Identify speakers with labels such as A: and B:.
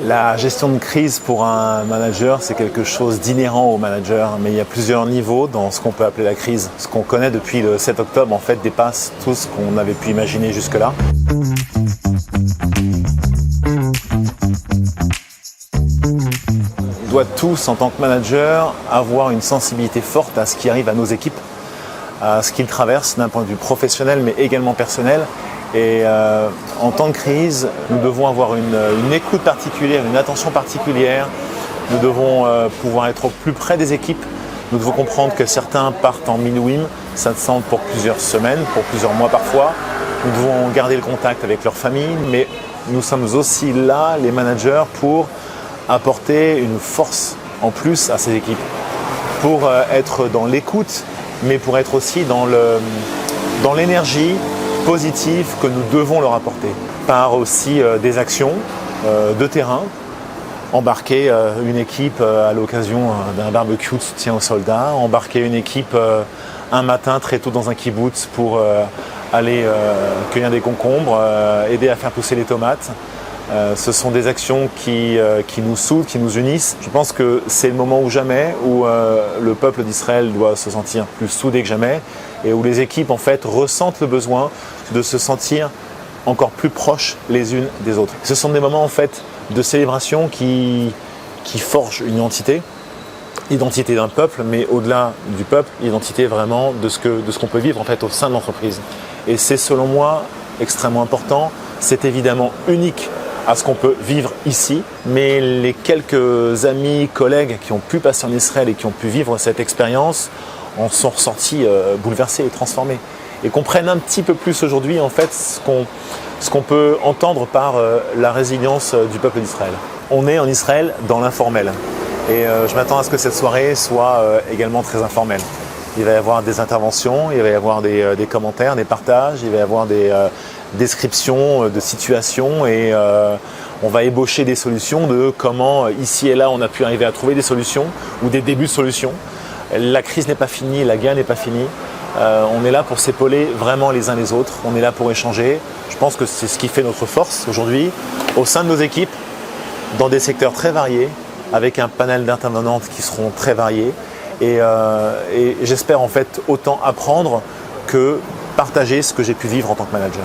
A: La gestion de crise pour un manager, c'est quelque chose d'inhérent au manager, mais il y a plusieurs niveaux dans ce qu'on peut appeler la crise. Ce qu'on connaît depuis le 7 octobre, en fait, dépasse tout ce qu'on avait pu imaginer jusque-là. On doit tous, en tant que manager, avoir une sensibilité forte à ce qui arrive à nos équipes, à ce qu'ils traversent d'un point de vue professionnel, mais également personnel. Et en temps de crise, nous devons avoir une écoute particulière, une attention particulière. Nous devons pouvoir être au plus près des équipes. Nous devons comprendre que certains partent en minuim, ça semble pour plusieurs semaines, pour plusieurs mois parfois. Nous devons garder le contact avec leur famille, mais nous sommes aussi là, les managers, pour apporter une force en plus à ces équipes. Pour être dans l'écoute, mais pour être aussi dans l'énergie positive que nous devons leur apporter. Par aussi des actions de terrain, embarquer une équipe à l'occasion d'un barbecue de soutien aux soldats, embarquer une équipe un matin très tôt dans un kibbutz pour aller cueillir des concombres, aider à faire pousser les tomates. Ce sont des actions qui nous soudent, qui nous unissent. Je pense que c'est le moment ou jamais où le peuple d'Israël doit se sentir plus soudé que jamais et où les équipes en fait ressentent le besoin de se sentir encore plus proches les unes des autres. Ce sont des moments en fait de célébration qui forgent une identité d'un peuple, mais au-delà du peuple, l'identité vraiment de ce qu'on peut vivre en fait au sein de l'entreprise. Et c'est selon moi extrêmement important. C'est évidemment unique à ce qu'on peut vivre ici, mais les quelques amis, collègues qui ont pu passer en Israël et qui ont pu vivre cette expérience en sont ressortis bouleversés et transformés et comprennent un petit peu plus aujourd'hui en fait ce qu'on peut entendre par la résilience du peuple d'Israël. On est en Israël dans l'informel et je m'attends à ce que cette soirée soit également très informelle. Il va y avoir des interventions, il va y avoir des commentaires, des partages, il va y avoir des descriptions de situations et on va ébaucher des solutions de comment ici et là on a pu arriver à trouver des solutions ou des débuts de solutions. La crise n'est pas finie, la guerre n'est pas finie. On est là pour s'épauler vraiment les uns les autres, on est là pour échanger. Je pense que c'est ce qui fait notre force aujourd'hui au sein de nos équipes, dans des secteurs très variés, avec un panel d'intervenantes qui seront très variés. Et j'espère en fait autant apprendre que partager ce que j'ai pu vivre en tant que manager.